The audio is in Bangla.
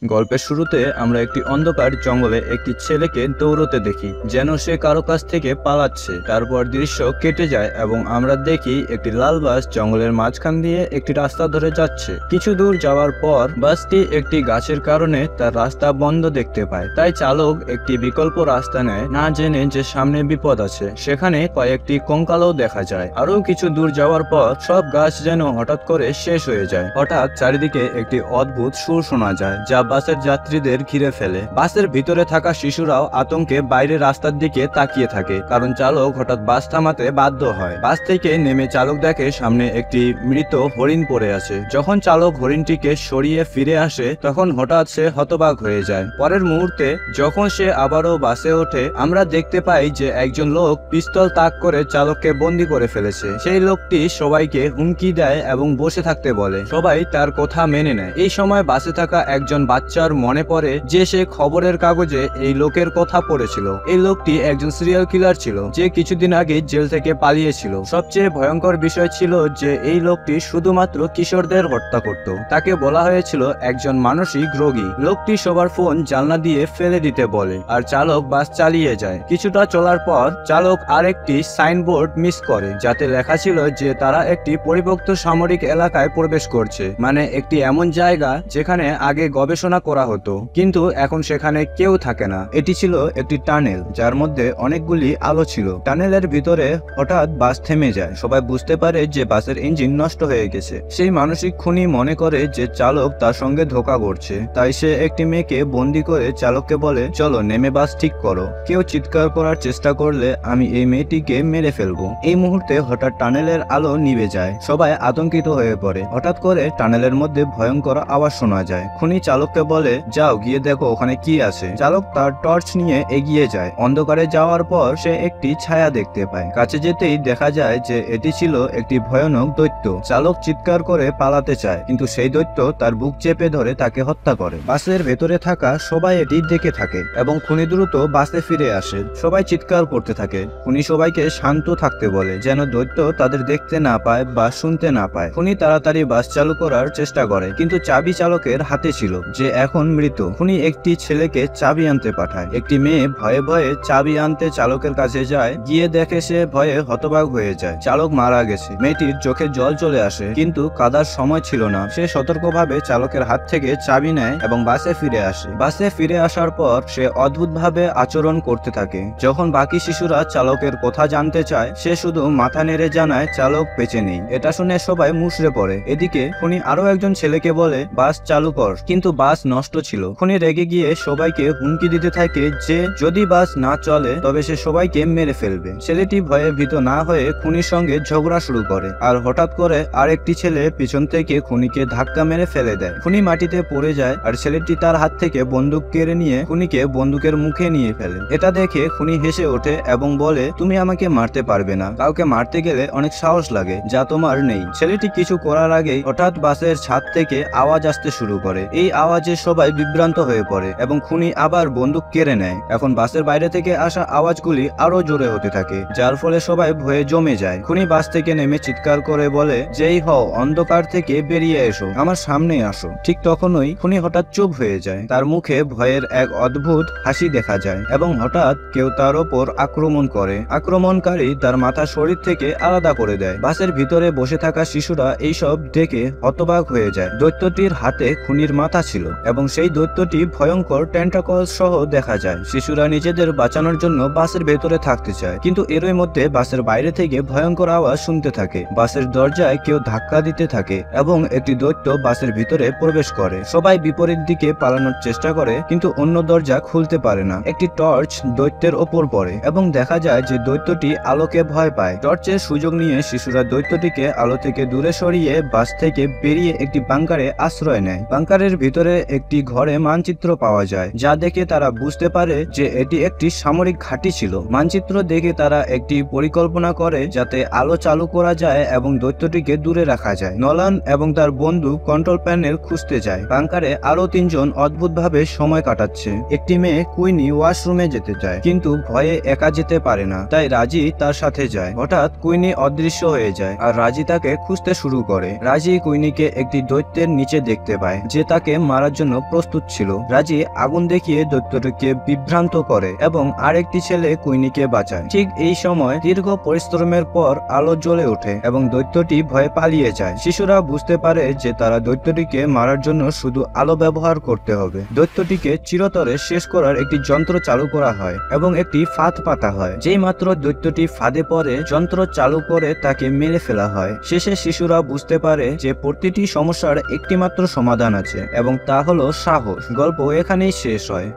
গল্পের শুরুতে আমরা একটি অন্ধকার জঙ্গলে একটি ছেলেকে দৌড়তে দেখি, যেন সে কারো কাছ থেকে পালাচ্ছে। তারপর দৃশ্য কেটে যায় এবং আমরা দেখি একটি লাল বাস জঙ্গলের মাঝখান দিয়ে একটি রাস্তা ধরে যাচ্ছে। কিছু দূর যাওয়ার পর বাসটি একটি গাছের কারণে তার রাস্তা বন্ধ দেখতে পায়, তাই চালক একটি বিকল্প রাস্তা নেয়, না জেনে যে সামনে বিপদ আছে। সেখানে কয়েকটি কঙ্কালও দেখা যায়। আরো কিছু দূর যাওয়ার পর সব গাছ যেন হঠাৎ করে শেষ হয়ে যায়। হঠাৎ চারিদিকে একটি অদ্ভুত সুর শোনা যায়, যা বাসের যাত্রীদের ঘিরে ফেলে। বাসের ভিতরে থাকা শিশুরাও আতঙ্কে বাইরের রাস্তার দিকে তাকিয়ে থাকে, কারণ চালক হঠাৎ বাস থামাতে বাধ্য হয়। বাস থেকে নেমে চালক দেখে সামনে একটি মৃত হরিণ পড়ে আছে। যখন চালক হরিণটিকে সরিয়ে ফিরে আসে, তখন হঠাৎ সে হতবাক হয়ে যায়। পরের মুহূর্তে যখন সে আবারও বাসে ওঠে, আমরা দেখতে পাই যে একজন লোক পিস্তল তাক করে চালককে বন্দি করে ফেলেছে। সেই লোকটি সবাইকে হুমকি দেয় এবং বসে থাকতে বলে। সবাই তার কথা মেনে নেয়। এই সময় বাসে থাকা একজন বাচ্চার মনে পড়ে যে সে খবরের কাগজে এই লোকের কথা পড়েছিল। এই লোকটি একজন সিরিয়াল কিলার ছিল, যে কিছুদিন আগে জেল থেকে পালিয়েছিল। সবচেয়ে ভয়ঙ্কর বিষয় ছিল যে এই লোকটি শুধুমাত্র কিশোরদের হত্যা করত। তাকে বলা হয়েছিল একজন মানসিক রোগী। লোকটি সবার ফোন জানলা দিয়ে ফেলে দিতে বলে, আর চালক বাস চালিয়ে যায়। কিছুটা চলার পর চালক আরেকটি সাইনবোর্ড মিস করে, যাতে লেখা ছিল যে তারা একটি পরিত্যক্ত সামরিক এলাকায় প্রবেশ করছে, মানে একটি এমন জায়গা যেখানে আগে গবেষণা করা হতো, কিন্তু এখন সেখানে কেউ থাকে না। এটি ছিল একটি টানেল, যার মধ্যে অনেকগুলি আলো ছিল। টানেলের ভিতরে হঠাৎ বাস থেমে যায়। সবাই বুঝতে পারে যে বাসের ইঞ্জিন নষ্ট হয়ে গেছে। সেই মানসিক খুনি মনে করে যে চালক তার সঙ্গে ধোঁকা করছে, তাই সে একটি মেয়েকে বন্দি করে চালককে বলে, চলো নেমে বাস ঠিক করো। কেউ চিৎকার করার চেষ্টা করলে আমি এই মেয়েটিকে মেরে ফেলবো। এই মুহূর্তে হঠাৎ টানেলের আলো নিভে যায়। সবাই আতঙ্কিত হয়ে পড়ে। হঠাৎ করে টানেলের মধ্যে ভয়ঙ্কর আওয়াজ শোনা যায়। খুনি চালককে বলে, যাও গিয়ে দেখো ওখানে কি আছে। চালক তার টর্চ নিয়ে এগিয়ে যায়। অন্ধকারে যাওয়ার পর সে একটি ছায়া দেখতে পায়। কাছে যেতেই দেখা যায় যে এটি ছিল একটি ভয়ানক দৈত্য। চালক চিৎকার করে পালাতে চায়, কিন্তু সেই দৈত্য তার বুক চেপে ধরে তাকে হত্যা করে। বাসের ভেতরে থাকা সবাই এটি দেখে থাকে এবং খুনি দ্রুত বাসে ফিরে আসে। সবাই চিৎকার করতে থাকে। খুনি সবাইকে শান্ত থাকতে বলে, যেন দৈত্য তাদের দেখতে না পায় বা শুনতে না পায়। খুনি তাড়াতাড়ি বাস চালু করার চেষ্টা করে, কিন্তু চাবি চালকের হাতে ছিল, যে এখন মৃত। খুনি একটি ছেলেকে চাবি আনতে পাঠায়। একটি মেয়ে ভয়ে ভয়ে চাবি আনতে চালকের কাছে যায়। গিয়ে দেখে সে ভয়ে হতবাক হয়ে যায়। চালক মারা গেছে। মেয়েটির চোখে জল চলে আসে, কিন্তু কাঁদার সময় ছিল না। সে সতর্কভাবে চালকের হাত থেকে চাবি নেয় এবং বাসে ফিরে আসে। বাসে ফিরে আসার পর সে অদ্ভুতভাবে আচরণ করতে থাকে। যখন বাকি শিশুরা চালকের কথা জানতে চায়, সে শুধু মাথা নেড়ে জানায় চালক বেঁচে নেই। এটা শুনে সবাই মুষড়ে পড়ে। এদিকে খুনি আরো একজন ছেলেকে বলে, বাস চালু কর, কিন্তু বাস নষ্ট ছিল। খুনি রেগে গিয়ে সবাইকে হুমকি দিতে থাকে যে যদি বাস না চলে তবে সে সবাইকে মেরে ফেলবে। ছেলেটি ভয়ে ভীত না হয়ে খুনির সঙ্গে ঝগড়া শুরু করে, আর হঠাৎ করে আরেকটি ছেলে পিছন থেকে খুনিকে ধাক্কা মেরে ফেলে দেয়। খুনি মাটিতে পড়ে যায়, আর ছেলেটি তার হাত থেকে বন্দুক কেড়ে নিয়ে খুনিকে বন্দুকের মুখে নিয়ে ফেলে। এটা দেখে খুনি হেসে ওঠে এবং বলে, তুমি আমাকে মারতে পারবে না। কাউকে মারতে গেলে অনেক সাহস লাগে, যা তোমার নেই। ছেলেটি কিছু করার আগেই হঠাৎ বাসের ছাদ থেকে আওয়াজ আসতে শুরু করে। এই আওয়াজে সবাই বিভ্রান্ত হয়ে পড়ে এবং খুনি আবার বন্দুক কেড়ে নেয়। এখন বাসের বাইরে থেকে আসা আওয়াজগুলি আরো জোরে হতে থাকে, যার ফলে সবাই ভয়ে জমে যায়। খুনি বাস থেকে নেমে চিৎকার করে বলে, যেই হও অন্ধকার থেকে বেরিয়ে এসো, আমার সামনে আসো। ঠিক তখনই খুনি হঠাৎ চুপ হয়ে যায়। তার মুখে ভয়ের এক অদ্ভুত হাসি দেখা যায় এবং হঠাৎ কেউ তার ওপর আক্রমণ করে। আক্রমণকারী তার মাথা শরীর থেকে আলাদা করে দেয়। বাসের ভিতরে বসে থাকা শিশুরা এইসব দেখে হতবাক হয়ে যায়। দৈত্যটির হাতে খুনির মাথা ছিল এবং সেই দৈত্যটি ভয়ঙ্কর টেন্টাকল সহ দেখা যায়। শিশুরা নিজেদের বাঁচানোর জন্য বাসের ভেতরে থাকতে চায়, কিন্তু এরই মধ্যে বাসের বাইরে থেকে ভয়ঙ্কর আওয়াজ শুনতে থাকে। বাসের দরজায় কেউ ধাক্কা দিতে থাকে এবং একটি দৈত্য বাসের ভিতরে প্রবেশ করে। সবাই বিপরীত দিকে পালানোর চেষ্টা করে, কিন্তু অন্য দরজা খুলতে পারে না। একটি টর্চ দৈত্যের ওপর পড়ে এবং দেখা যায় যে দৈত্যটি আলোকে ভয় পায়। টর্চের সুযোগ নিয়ে শিশুরা দৈত্যটিকে আলো থেকে দূরে সরিয়ে বাস থেকে বেরিয়ে একটি বাংকারে আশ্রয় নেয়। বাংকারের ভিতরে একটি ঘরে মানচিত্র পাওয়া যায়, যা দেখে তারা বুঝতে পারে যে এটি একটি সামরিক ঘাঁটি ছিল। মানচিত্র দেখে তারা একটি পরিকল্পনা করে যাতে আলো চালু করা যায় এবং দৈত্যটিকে দূরে রাখা যায়। নলান এবং তার বন্ধু কন্ট্রোল প্যানেল খুঁজতে যায়। বাংকারে আরো তিনজন অদ্ভুতভাবে সময় কাটাচ্ছে। একটি মেয়ে কুইনি ওয়াশরুমে যেতে চায়, কিন্তু ভয়ে একা যেতে পারে না, তাই রাজি তার সাথে যায়। হঠাৎ কুইনি অদৃশ্য হয়ে যায়, আর রাজি তাকে খুঁজতে শুরু করে। রাজি কুইনিকে একটি দৈত্যের নিচে দেখতে পায়, যে তাকে মারার করার জন্য প্রস্তুত ছিল। রাজি আগুন দেখিয়ে দৈত্যটিকে বিভ্রান্ত করে এবং আরেকটি ছেলে কুইনিকে বাঁচায়। ঠিক এই সময় দীর্ঘ পরিশ্রমের পর আলো জ্বলে ওঠে এবং দৈত্যটি ভয়ে পালিয়ে যায়। শিশুরা বুঝতে পারে যে তারা দৈত্যটিকে মারার জন্য শুধু আলো ব্যবহার করতে হবে। দৈত্যটিকে চিরতরে শেষ করার একটি যন্ত্র চালু করা হয় এবং একটি ফাঁদ পাতা হয়। যেই মাত্র দৈত্যটি ফাঁদে পড়ে যন্ত্র চালু করে তাকে মেরে ফেলা হয়। শেষে শিশুরা বুঝতে পারে যে প্রতিটি সমস্যার একটি মাত্র সমাধান আছে এবং তা হলো সাহস। গল্প এখানেই শেষ হয়।